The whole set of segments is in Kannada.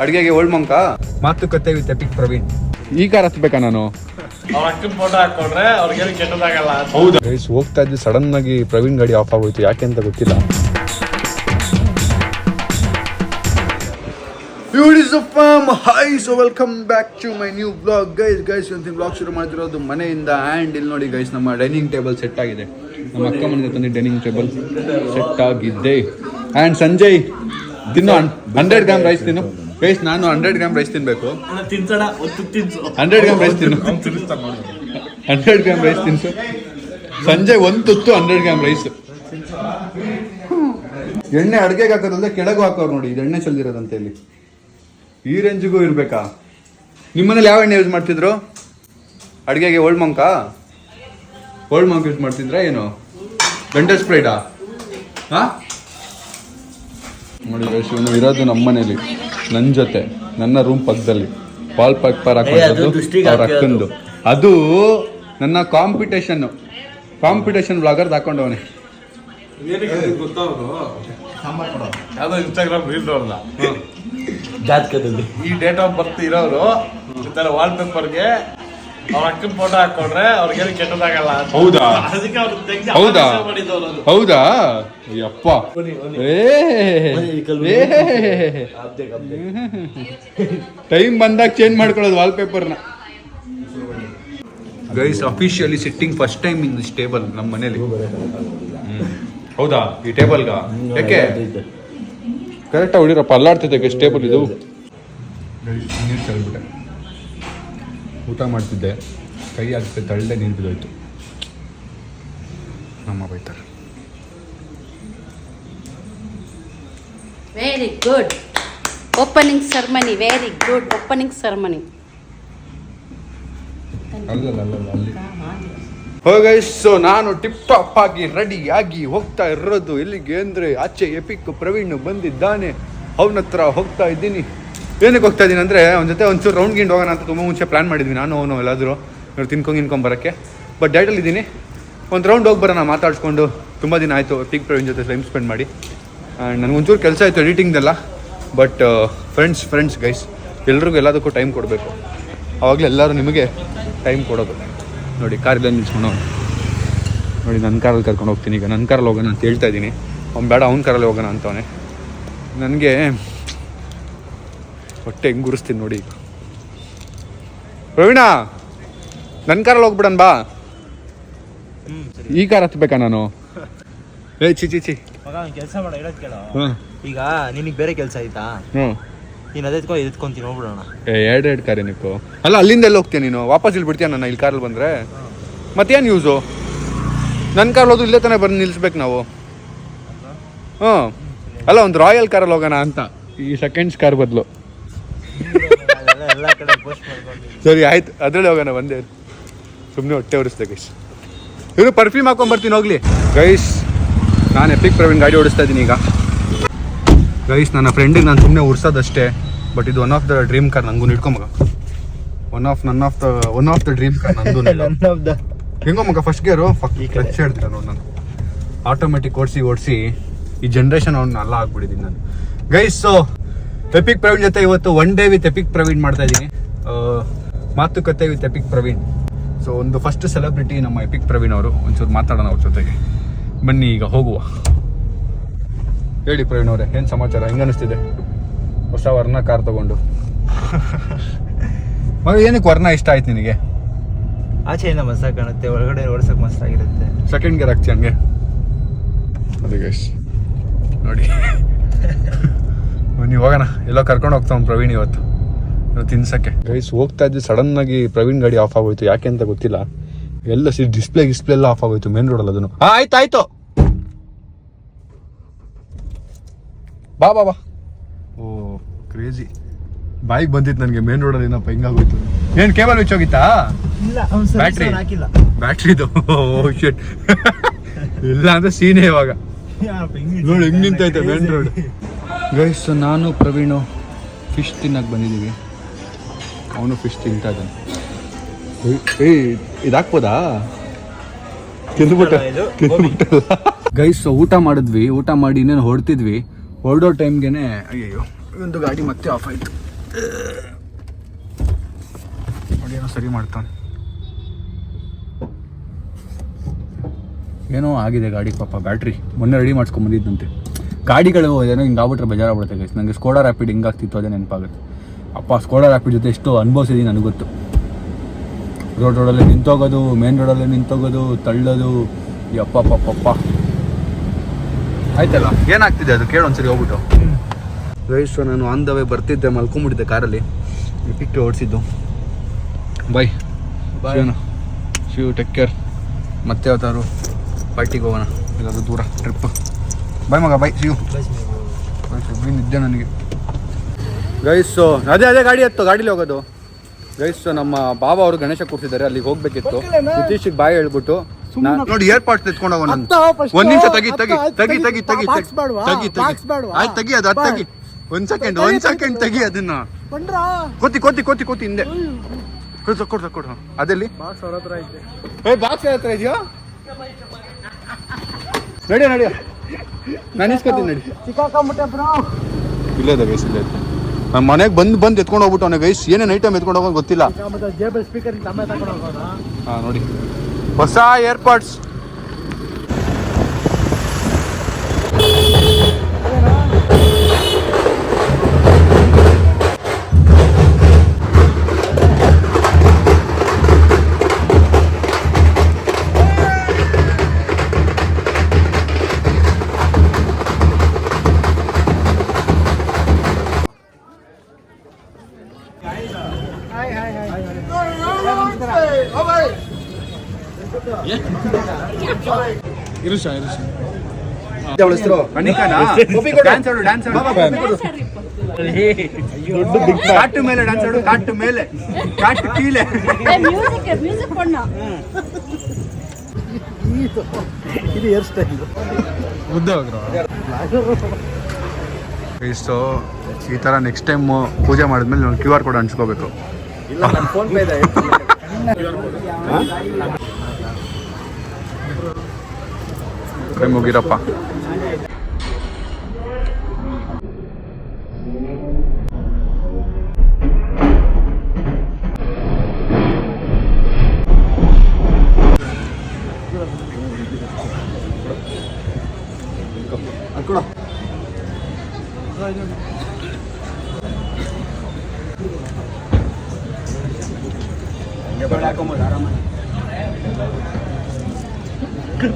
ಅಡುಗೆಗೆ ಓಲ್ಡ್ ಮಂಕ ಮಾತುಕತೆ ವಿತ್ ಎಪಿಕ್ ಪ್ರವೀಣ್. ಈ ಕಾರ್ ಹತ್ಬೇಕಾ ನಾನು? ಅವ್ರ ಅಕ್ಕನ ಫೋಟೋ ಹಾಕೊಂಡ್ರೆ ಅವ್ರಿಗೇನು ಕೆಟ್ಟದಾಗಲ್ಲ. ಹೌದಾ ಗೈಸ್, ಹೋಗ್ತಾ ಇದ್ದು ಸಡನ್ ಆಗಿ ಪ್ರವೀಣ್ ಗಾಡಿ ಆಫ್ ಆಗೋಯ್ತು, ಯಾಕೆ ಅಂತ ಗೊತ್ತಿಲ್ಲ. Hi, so welcome back to my new blog. Guys ಇವತ್ತಿನ ಬ್ಲಾಗ್ ಶುರು ಮಾಡ್ತಿರೋದು ಮನೆಯಿಂದ. ಆ್ಯಂಡ್ ಇಲ್ಲಿ ನೋಡಿ ಗೈಸ್, ನಮ್ಮ ಡೈನಿಂಗ್ ಟೇಬಲ್ ಸೆಟ್ ಆಗಿದೆ. ನಮ್ಮ ಅಕ್ಕ ಮನೆಯಿಂದ ತಂದು ಡೈನಿಂಗ್ ಟೇಬಲ್ ಸೆಟ್ ಆಗಿದೆ. ಆ್ಯಂಡ್ ಸಂಜಯ್ ತಿನ್ನು 100 ಗ್ರಾಮ್ ರೈಸ್ ತಿನ್ನು. ಗೈಸ್ ನಾನು 100 ಗ್ರಾಮ್ ರೈಸ್ ತಿನ್ಬೇಕು. 100 ಗ್ರಾಮ್ ರೈಸ್ ತಿನ್ನು. 100 ಗ್ರಾಮ್ ರೈಸ್ ತಿನ್ಸು. ಸಂಜಯ್ ಒಂದು ತುತ್ತು 100 ಗ್ರಾಮ್ ರೈಸ್. ಎಣ್ಣೆ ಅಡುಗೆಗೆ ಹಾಕೋದಂದ್ರೆ ಕೆಳಗೂ ಹಾಕೋರು ನೋಡಿ, ಇದು ಎಣ್ಣೆ ಚೆಲ್ದಿರೋದಂತೆ. ಇಲ್ಲಿ ಈ ರೇಂಜಿಗೂ ಇರಬೇಕಾ? ನಿಮ್ಮನೇಲಿ ಯಾವ ಎಣ್ಣೆ ಯೂಸ್ ಮಾಡ್ತಿದ್ರು ಅಡುಗೆಗೆ? ಓಲ್ಡ್ ಮಂಕ ಯೂಸ್ ಮಾಡ್ತಿದ್ರಾ ಏನು? ವೆಂಟರ್ ಸ್ಪ್ರೈಡಾ? ಹಾಂ ನೋಡಿ ಗೈಸ್, ಇವನು ಇರೋದು ನಮ್ಮ ಮನೇಲಿ ನನ್ನ ಜೊತೆ, ನನ್ನ ರೂಮ್ ಪಕ್ಕದಲ್ಲಿ. ವಾಲ್ ಪೇಪರ್ ಹಾಕೊಂಡು ಅವ್ರ ಅಕ್ಕಂದು. ಅದು ನನ್ನ ಕಾಂಪಿಟೇಷನ್ ಬ್ಲಾಗರ್ದು ಹಾಕೊಂಡವನೇ. ಯಾವುದೋ ಇನ್ಸ್ಟಾಗ್ರಾಮ್ ರೀಲ್ ನೋಡಲ್ಲ, ಜಾತಕದಲ್ಲಿ ಈ ಡೇಟ್ ಆಫ್ ಬರ್ತ್ ಇರೋರು ಈ ಥರ ವಾಲ್ ಪೇಪರ್ಗೆ ಅವ್ರ ಅಕ್ಕನ ಫೋಟೋ ಹಾಕೊಂಡ್ರೆ ಅವ್ರಿಗೇನು ಕೆಟ್ಟದಾಗಲ್ಲ. ಹೌದಾ? ಅದಕ್ಕೆ ಅವ್ರು ತೆಗ್ದು ಹೌದಾ? ಮಾಡಿದವರು. ಹೌದಾ? ಅಪ್ಪ ಟೈಮ್ ಬಂದಾಗ ಚೇಂಜ್ ಮಾಡ್ಕೊಳ್ಳೋದು ವಾಲ್ ಪೇಪರ್ನ. Guys officially sitting first time in this table ನಮ್ಮ ಮನೇಲಿ. ಹೌದಾ? ಈ ಟೇಬಲ್ಗ ಯಾಕೆ ಕರೆಕ್ಟಾಗಿ ಹೊಡಿರಪ್ಪ, ಅಲ್ಲಾಡ್ತೈತೆ ಗೈಸ್ ಟೇಬಲ್ ಇದು. ನೀರು ಚೆಲ್ಬಿಟ್ಟೆ, ಊಟ ಮಾಡ್ತಿದ್ದೆ, ಕೈ ಆಗ್ತದೆ ತಳ್ಳೆ ನೀರು ಬಿದ್ದೋಯ್ತು. ನಮ್ಮ ಬೈತಾರೆ. Very good opening ceremony. Very good opening ceremony. Guys, so ನಾನು ಟಿಪ್ ಟಾಪ್ ಆಗಿ ರೆಡಿ ಆಗಿ ಹೋಗ್ತಾ ಇರೋದು ಎಲ್ಲಿಗೆ ಅಂದರೆ, ಆಚೆ ಎಪಿಕ್ ಪ್ರವೀಣ್ ಬಂದಿದ್ದಾನೆ, ಅವನ ಹತ್ರ ಹೋಗ್ತಾ ಇದ್ದೀನಿ. ಏನಕ್ಕೆ ಹೋಗ್ತಾ ಇದ್ದೀನಿ ಅಂದರೆ, ಅವನ ಜೊತೆ ಒಂಚೂರು ರೌಂಡ್ ಗಿಂಡ್ ಹೋಗೋಣ ಅಂತ ತುಂಬ ಮುಂಚೆ ಪ್ಲ್ಯಾನ್ ಮಾಡಿದ್ವಿ ನಾನು ಅವನು ಎಲ್ಲಾದರೂ ತಿನ್ಕೊಂಬರೋಕ್ಕೆ. ಬಟ್ ಡೈಟಲ್ಲಿ ಇದ್ದೀನಿ, ಒಂದು ರೌಂಡ್ ಹೋಗಿ ಬರೋಣ ಮಾತಾಡ್ಸ್ಕೊಂಡು. ತುಂಬ ದಿನ ಆಯಿತು ಎಪಿಕ್ ಪ್ರವೀಣ್ ಜೊತೆ ಟೈಮ್ ಸ್ಪೆಂಡ್ ಮಾಡಿ. ಆ್ಯಂಡ್ ನನಗೊಂಚೂರು ಕೆಲಸ ಆಯಿತು ಎಡಿಟಿಂಗ್ದೆಲ್ಲ. ಬಟ್ ಫ್ರೆಂಡ್ಸ್ ಗೈಸ್, ಎಲ್ರಿಗೂ ಎಲ್ಲದಕ್ಕೂ ಟೈಮ್ ಕೊಡಬೇಕು, ಆವಾಗಲೇ ಎಲ್ಲರೂ ನಿಮಗೆ ಟೈಮ್ ಕೊಡೋದು. ನೋಡಿ ಕಾರಲ್ಲಿ ನಿಲ್ಸ್ಕೊಂಡು ನೋಡಿ, ನನ್ನ ಕಾರಲ್ಲಿ ಕರ್ಕೊಂಡು ಹೋಗ್ತೀನಿ. ಈಗ ನನ್ನ ಕಾರಲ್ಲಿ ಹೋಗೋಣ ಅಂತ ಹೇಳ್ತಾ ಇದ್ದೀನಿ. ಅವ್ನು ಬೇಡ ಅವ್ನ ಕಾರಲ್ಲಿ ಹೋಗೋಣ ಅಂತವನೇ. ನನಗೆ ಹೊಟ್ಟೆ ಹೆಂಗೆ ಗುರಿಸ್ತೀನಿ ನೋಡಿ. ಈಗ ಪ್ರವೀಣ ನನ್ನ ಕಾರಲ್ಲಿ ಹೋಗ್ಬಿಡಣ ಬಾ. ಈ ಕಾರ್ ಹತ್ಬೇಕಾ ನಾನು? ಚಿ ಕೆಲಸ ಮಾಡ ಹೇಳೋದ್ ಕೇಳ. ಈಗ ನಿನಗೆ ಬೇರೆ ಕೆಲಸ ಆಯ್ತಾ? ನೀನು ಎತ್ಕೊಂತೀನಿ ಹೋಗ್ಬಿಡೋಣ. ಎರಡು ಕಾರ್ ಏನಕ್ಕೋ? ಅಲ್ಲ, ಅಲ್ಲಿಂದ ಎಲ್ಲ ಹೋಗ್ತೀಯ ನೀನು? ವಾಪಸ್ ಇಲ್ಲಿ ಬಿಡ್ತೀಯ ನನ್ನ ಇಲ್ಲಿ ಕಾರಲ್ಲಿ ಬಂದರೆ? ಮತ್ತೇನು ಯೂಸು? ನನ್ನ ಕಾರಲ್ಲಿ ಹೋದು ಇಲ್ಲೇ ತಾನೇ ಬಂದು ನಿಲ್ಲಿಸ್ಬೇಕು ನಾವು. ಅಲ್ಲ, ಒಂದು ರಾಯಲ್ ಕಾರಲ್ಲಿ ಹೋಗೋಣ ಅಂತ, ಈ ಸೆಕೆಂಡ್ಸ್ ಕಾರ್ ಬದಲು. ಸರಿ ಆಯ್ತು, ಅದರಲ್ಲೇ ಹೋಗೋಣ. ಬಂದೇ ಸುಮ್ಮನೆ ಹೊಟ್ಟೆ ಉರಿಸ್ದೆ ಗೈಸ್. ಇವರು ಪರ್ಫ್ಯೂಮ್ ಹಾಕೊಂಡ್ಬರ್ತೀನಿ ಹೋಗ್ಲಿ. ಗೈಸ್ ನಾನು ಎಪಿಕ್ ಪ್ರವೀಣ್ ಗಾಡಿ ಓಡಿಸ್ತಾ ಇದ್ದೀನಿ ಈಗ. ಗೈಸ್ ನನ್ನ ಫ್ರೆಂಡಿಗೆ ನಾನು ಸುಮ್ಮನೆ ಉರ್ಸೋದಷ್ಟೇ. ಬಟ್ ಇದು one of the dream car. ನನಗೂ ಇಟ್ಕೊಂಬಗ one of the dream car ನಂದು. ಹೆಂಗೋ ಮಗ ಫಸ್ಟ್ ಗೇರು ಕ್ಲಚ್ ಹೇಳ್ತೀರ ನೋಡಿ. ನಾನು ಆಟೋಮೆಟಿಕ್ ಓಡಿಸಿ ಈ ಜನ್ರೇಷನ್ ಅವ್ನ ಅಲ್ಲ ಆಗ್ಬಿಟ್ಟಿದ್ದೀನಿ ನಾನು. ಗೈಸ್, ಸೊ ಎಪಿಕ್ ಪ್ರವೀಣ್ ಜೊತೆ ಇವತ್ತು one day with EPIC Praveen ಮಾಡ್ತಾ ಇದ್ದೀನಿ. ಮಾತುಕತೆ ವಿತ್ ಎಪಿಕ್ ಪ್ರವೀಣ್. ಸೊ ಒಂದು ಫಸ್ಟ್ ಸೆಲೆಬ್ರಿಟಿ ನಮ್ಮ ಎಪಿಕ್ ಪ್ರವೀಣ್ ಅವರು. ಒಂಚೂರು ಮಾತಾಡೋಣ ಅವ್ರ ಜೊತೆಗೆ, ಬನ್ನಿ ಈಗ ಹೋಗುವ. ಹೇಳಿ ಪ್ರವೀಣ್ ಅವರೇ, ಏನು ಸಮಾಚಾರ? ಹೆಂಗೆ ಅನಿಸ್ತಿದೆ ಹೊಸ ವರ್ಣ ಕಾರ್ ತಗೊಂಡು? ಏನಕ್ಕೆ ವರ್ಣ ಇಷ್ಟ ಆಯ್ತು ನಿನಗೆ? ಆಚೆಯಿಂದ ಮಸ್ತಾಗಿ ಕಾಣುತ್ತೆ, ಒಳಗಡೆ ಓಡಿಸೋಕೆ ಮಸ್ತಾಗಿರುತ್ತೆ. ಸೆಕೆಂಡ್ ಗೇರ್ ಹಾಕ್ತಿ ಹಂಗೆ? ಅದೇ ಗೈಸ್ ನೋಡಿ. ನೀವು ಹೋಗೋಣ, ಎಲ್ಲೋ ಕರ್ಕೊಂಡು ಹೋಗ್ತಾವ ಪ್ರವೀಣ್ ಇವತ್ತು ತಿನ್ಸಕ್ಕೆ. ಗೈಸ್ ಹೋಗ್ತಾ ಇದ್ದು ಸಡನ್ ಆಗಿ ಪ್ರವೀಣ್ ಗಾಡಿ ಆಫ್ ಆಗೋಯ್ತು, ಯಾಕೆ ಅಂತ ಗೊತ್ತಿಲ್ಲ. ಎಲ್ಲ ಡಿಸ್ಪ್ಲೇ ಎಲ್ಲ ಆಫ್ ಆಗೋಯ್ತು ಮೇನ್ ರೋಡಲ್ಲಿ. ಅದನ್ನು ಆಯ್ತು ಬಾ. ಓ ಕ್ರೇಜಿ ಬಾಯಿಗೆ ಬಂದಿತ್ತು ನನಗೆ ಮೇನ್ ರೋಡಲ್ಲಿ. ಏನಪ್ಪ ಹಿಂಗಾಗೋಯ್ತು? ಏನು ಕೇಬಲ್ ಸ್ವಿಚ್ ಹೋಗಿತ್ತಾ? ಬ್ಯಾಟ್ರಿದು? ಓ ಶಿಟ್. ಇಲ್ಲ ಅಂದ್ರೆ ಸೀನೆ ಇವಾಗ ನೋಡಿ ಹೆಂಗ್ ನಿಂತೈತೆ ಮೇನ್ ರೋಡ್. ಗೈಸ್ ನಾನು ಪ್ರವೀಣು ಫಿಶ್ ತಿನ್ನಕ್ಕೆ ಬಂದಿದ್ದೀವಿ. ಅವನು ಫಿಶ್ ತಿಂತಾ ಇದ್ದಾನೆ. ಇದಾಕ್ಬೋದಾ? ಗೈಸ್ ಊಟ ಮಾಡಿದ್ವಿ, ಊಟ ಮಾಡಿ ಇನ್ನೇನು ಹೊರಡ್ತಿದ್ವಿ. ಹೊರಡೋ ಟೈಮ್ಗೆ ಅಯ್ಯೋ ಒಂದು ಗಾಡಿ ಮತ್ತೆ ಆಫ್ ಆಯಿತು. ನೋಡಿ ಏನೋ ಸರಿ ಮಾಡ್ತಾನೆ. ಏನೋ ಆಗಿದೆ ಗಾಡಿ ಪಾಪ. ಬ್ಯಾಟ್ರಿ ಮೊನ್ನೆ ರೆಡಿ ಮಾಡಿಸ್ಕೊಂಬಂದಿದ್ದಂತೆ. ಗಾಡಿಗಳು ಏನೋ ಹಿಂಗೆ ಆಗ್ಬಿಟ್ರೆ ಬೇಜಾರಾಗ್ಬಿಡುತ್ತೆ ಗೈಸ್. ನನಗೆ ಸ್ಕೋಡಾ ರ್ಯಾಪಿಡ್ ಹಿಂಗಾಗ್ತಿತ್ತು ಅದೇ ನೆನಪಾಗುತ್ತೆ. ಅಪ್ಪ ಸ್ಕೋಡಾ ರ್ಯಾಪಿಡ್ ಜೊತೆ ಎಷ್ಟು ಅನುಭವಿಸಿದ್ದೀನಿ ನನಗೆ ಗೊತ್ತು. ರೋಡಲ್ಲಿ ನಿಂತೋಗೋದು, ಮೇನ್ ರೋಡಲ್ಲಿ ನಿಂತೋಗೋದು, ತಳ್ಳೋದು, ಯಪ್ಪ ಪಪ್ಪ. ಆಯ್ತಲ್ಲ, ಏನಾಗ್ತಿದೆ ಅದು ಕೇಳು ಒಂದ್ಸರಿ ಹೋಗ್ಬಿಟ್ಟು. ಗೈಸ್ ನಾನು ಆನ್ ದ ವೇ ಬರ್ತಿದ್ದೆ, ಮಲ್ಕೊಂಡ್ಬಿಟ್ಟಿದ್ದೆ ಕಾರಲ್ಲಿ. ಪಿಕ್ಟು ಓಡಿಸಿದ್ದು. ಬಾಯ್ ಶಿವ್, ಟೇಕ್ ಕೇರ್. ಮತ್ತೆ ಯಾವತ್ತಾರು ಪಾರ್ಟಿಗೆ ಹೋಗೋಣ, ಇಲ್ಲದು ದೂರ ಟ್ರಿಪ್. ಬಾಯ್ ಮಗ, ಬಾಯ್ ಶಿವ್. ನಿದ್ದೆ ನನಗೆ ಗೈಸು. ಅದೇ ಗಾಡಿ ಹತ್ತು, ಗಾಡೀಲಿ ಹೋಗೋದು ಗೈಸ್. ನಮ್ಮ ಬಾಬಾ ಅವರು ಗಣೇಶ ಕೂರ್ಸಿದ್ದಾರೆ, ಅಲ್ಲಿಗೆ ಹೋಗ್ಬೇಕಿತ್ತು. ನಿತೀಶಿಗೆ ಬಾಯ್ ಹೇಳ್ಬಿಟ್ಟು ನೋಡಿ ಏರ್ಪಾಟ್ಸ್ ಎತ್ಕೊಂಡು ಹೋಗೋಣ. ಒಂದ್ ನಿಮಿಷ ತೆಗಿ ಅದು ತೆಗಿ. ಒಂದ್ ಸೆಕೆಂಡ್ ತೆಗಿ ಅದನ್ನ. ಕೋತಿ ಹಿಂದೆ ಕೊಡು. ಅದೆಲ್ಲಿ ಬಾಕ್ಸ್ ಹತ್ರ ಇದೆಯೋ? ನಡಿಯೋ ನಾನು ಇಸ್ಕೊತೀನಿ ನಡಿ. ಇಲ್ಲದ ಗೈಸ್, ಇಲ್ಲ. ನಮ್ಮ ಮನೆಗೆ ಬಂದು ಎತ್ಕೊಂಡು ಹೋಗ್ಬಿಟ್ಟು ಅವನಿಗೆ ಗೈಸ್ ಏನೇನು ಐಟಮ್ ಎತ್ಕೊಂಡು ಹೋಗೋದು ಗೊತ್ತಿಲ್ಲ. ಹಾಂ ನೋಡಿ, ಹೊಸ ಏರ್ಪಾಡ್ಸ್. ಕಾಟು ಮೇಲೆ ಡ್ಯಾನ್ಸ್ ಆಡು, ಕಾಟು ಮೇಲೆ, ಕಾಟು ಕೀಲೆ. ಇದು ಹೇರ್ ಸ್ಟೈಲ್. ಇಷ್ಟು ಈ ಥರ ನೆಕ್ಸ್ಟ್ ಟೈಮ್ ಪೂಜೆ ಮಾಡಿದ್ಮೇಲೆ ನಾವು QR ಕೋಡ್ ಅಂಟಿಸ್ಕೋಬೇಕು. ಇಲ್ಲ, ನನ್ನ ಫೋನ್ ಪೇ ಇದೆ. ಮುಗಿರಪ್ಪ.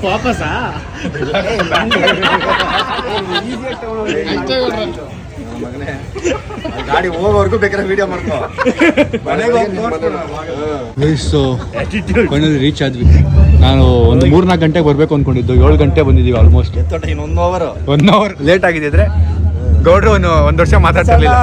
ವಾಪಸ್ಸಾ ಗಾಡಿ ಹೋಗೋವರೆಗೂ ಬೇಕಾದ್ರೆ ವಿಡಿಯೋ ಮಾಡ್ಕೋ. ಫೈನಲಿ ರೀಚ್ ಆದ್ವಿ. ನಾನು ಒಂದು 3-4 ಗಂಟೆಗೆ ಬರ್ಬೇಕು ಅನ್ಕೊಂಡಿದ್ದು, 7 ಗಂಟೆ ಬಂದಿದ್ದೀವಿ ಆಲ್ಮೋಸ್ಟ್. ಇನ್ನೊಂದು ಒನ್ ಅವರ್ ಲೇಟ್ ಆಗಿದ್ರೆ ಗೌಡ್ರು ಒಂದು ವರ್ಷ ಮಾತಾಡ್ತಿರ್ಲಿಲ್ಲ.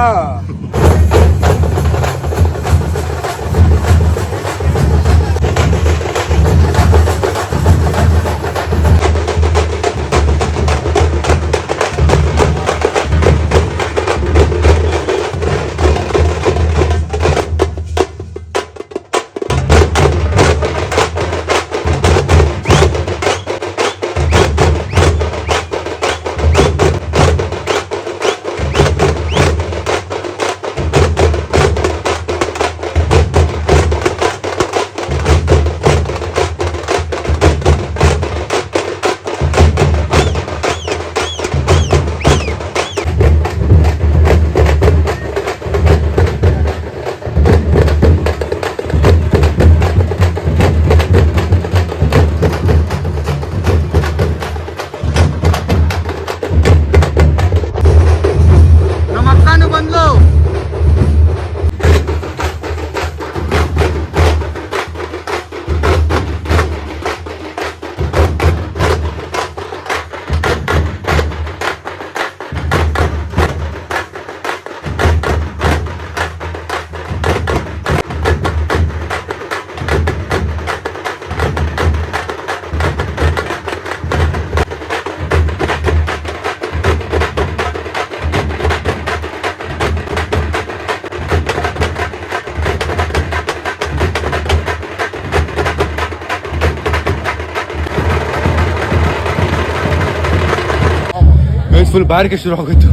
ಫುಲ್ ಬಾರಿಕೆ ಶುರು ಆಗೋಯ್ತು.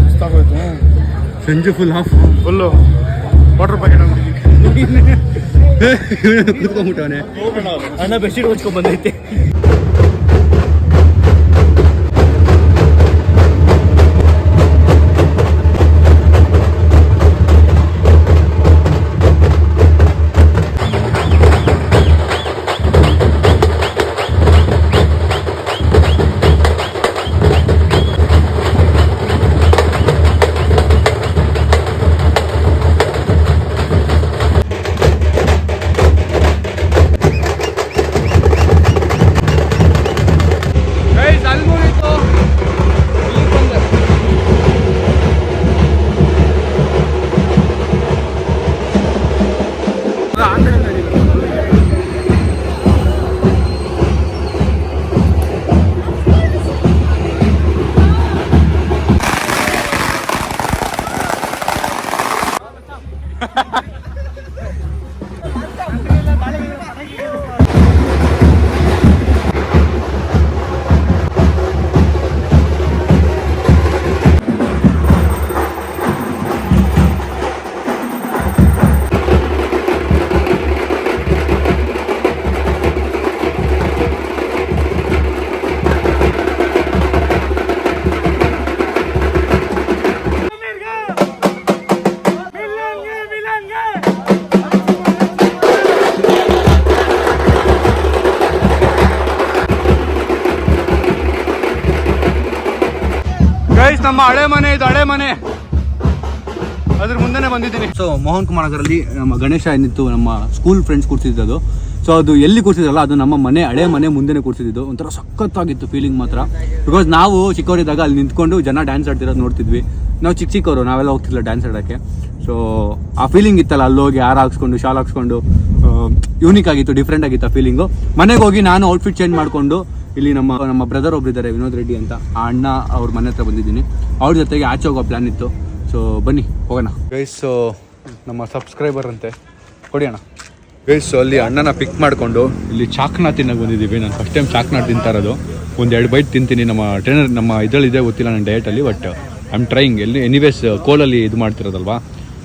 ಸಂಜೆ ಫುಲ್ಲು ವಾಟರ್ ಪ್ಯಾಕೆಟ್ ಕೂತ್ಕೊಂಡ್ಬಿಟ್ಟವನೆ. ಅಣ್ಣ ಬೆಡ್ಶೀಟ್ ಹೊಚ್ಕೊಂಡ್ ಬಂದೈತೆ. ಗೈಸ್ ನಮ್ಮ ಹಳೆ ಮನೆ ಇದು, ಹಳೆ ಮನೆ ಅದ್ರ ಮುಂದೆನೆ ಬಂದಿದ್ದೀನಿ. ಸೊ ಮೋಹನ್ ಕುಮಾರ್ ನಗರಲ್ಲಿ ನಮ್ಮ ಗಣೇಶ ಏನಿತ್ತು ನಮ್ಮ ಸ್ಕೂಲ್ ಫ್ರೆಂಡ್ಸ್ ಕೂರ್ಸಿದ್ದು. ಸೊ ಅದು ಎಲ್ಲಿ ಕೂರ್ಸಿದ್ರಲ್ಲ ಅದು ನಮ್ಮ ಮನೆ, ಹಳೆ ಮನೆ ಮುಂದೆನೆ ಕೂರ್ಸಿದ್ದು. ಒಂಥರ ಸಖತ್ತಾಗಿತ್ತು ಫೀಲಿಂಗ್ ಮಾತ್ರ. ಬಿಕಾಸ್ ನಾವು ಚಿಕ್ಕವರಿದ್ದಾಗ ಅಲ್ಲಿ ನಿಂತ್ಕೊಂಡು ಜನ ಡ್ಯಾನ್ಸ್ ಆಡ್ತಿರೋದು ನೋಡ್ತಿದ್ವಿ. ನಾವು ಚಿಕ್ಕವರು ನಾವೆಲ್ಲ ಹೋಗ್ತಿಲ್ಲ ಡ್ಯಾನ್ಸ್ ಆಡೋಕ್ಕೆ. ಸೊ ಆ ಫೀಲಿಂಗ್ ಇತ್ತಲ್ಲ, ಅಲ್ಲಿ ಹೋಗಿ ಹಾರ ಹಾಕ್ಸ್ಕೊಂಡು ಶಾಲ್ ಹಾಕ್ಸ್ಕೊಂಡು ಯೂನಿಕ್ ಆಗಿತ್ತು, ಡಿಫ್ರೆಂಟ್ ಆಗಿತ್ತು ಆ ಫೀಲಿಂಗು. ಮನೆಗೆ ಹೋಗಿ ನಾನು ಔಟ್ಫಿಟ್ ಚೇಂಜ್ ಮಾಡಿಕೊಂಡು ಇಲ್ಲಿ ನಮ್ಮ ಬ್ರದರ್ ಒಬ್ಬರಿದ್ದಾರೆ ವಿನೋದ್ ರೆಡ್ಡಿ ಅಂತ, ಆ ಅಣ್ಣ ಅವ್ರ ಮನೆ ಹತ್ರ ಬಂದಿದ್ದೀನಿ. ಅವ್ರ ಜೊತೆಗೆ ಆಚೆ ಹೋಗೋ ಪ್ಲ್ಯಾನ್ ಇತ್ತು. ಸೊ ಬನ್ನಿ ಹೋಗೋಣ ಗೈಸ್. ನಮ್ಮ ಸಬ್ಸ್ಕ್ರೈಬರ್ ಅಂತೆ, ಕೊಡಿ ಅಣ್ಣ. ಗೈಸ್ ಅಲ್ಲಿ ಅಣ್ಣನ ಪಿಕ್ ಮಾಡಿಕೊಂಡು ಇಲ್ಲಿ ಚಾಕ್ನ ತಿನ್ನಕ್ಕೆ ಬಂದಿದ್ದೀವಿ. ನಾನು ಫಸ್ಟ್ ಟೈಮ್ ಚಾಕ್ನ ತಿಂತಾ ಇರೋದು. 1-2 ಬೈಟ್ ತಿಂತೀನಿ. ನಮ್ಮ ಟ್ರೈನರ್ ನಮ್ಮ ಇದರಲ್ಲಿದೆ ಗೊತ್ತಿಲ್ಲ ನನ್ನ ಡಯಟಲ್ಲಿ, but I am trying. Anyways ಕೋಲಲ್ಲಿ ಇದು ಮಾಡ್ತಿರೋದಲ್ವಾ,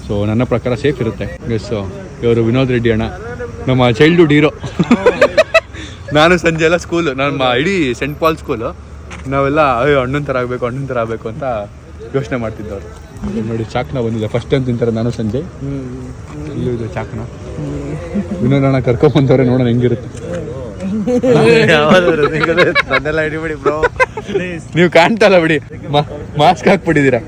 ಸೊ ನನ್ನ ಪ್ರಕಾರ ಸೇಫ್ ಇರುತ್ತೆ. ಗೈಸ್ ಇವರು ವಿನೋದ್ ರೆಡ್ಡಿ ಅಣ್ಣ, ನಮ್ಮ ಚೈಲ್ಡ್ಹುಡ್ ಹೀರೋ. ನಾನು ಸಂಜೆ ಎಲ್ಲ ಸ್ಕೂಲು, ನಮ್ಮ ಇಡೀ ಸೆಂಟ್ ಪಾಲ್ ಸ್ಕೂಲು ನಾವೆಲ್ಲ ಅಣ್ಣನ ಥರ ಆಗಬೇಕು ಅಂತ ಯೋಚನೆ ಮಾಡ್ತಿದ್ದವ್ರು. ನೋಡಿ ಚಾಕ್ನ ಬಂದಿದೆ, ಫಸ್ಟ್ ಟೈಮ್ ತಿಂತಾರೆ ನಾನು ಸಂಜೆ. ಇಲ್ಲೂ ಇದೆ ಚಾಕ್ನ. ವಿನೋದ್ ಅಣ್ಣ ಕರ್ಕೊಂಬಂದವ್ರೆ, ನೋಡೋಣ ಹೆಂಗಿರುತ್ತೆ. ನೀವು ಕಾಣ್ತಲ್ಲ ಬಿಡಿ, ಮಾಸ್ಕ್ ಹಾಕ್ಬಿಟ್ಟಿದ್ದೀರಾ.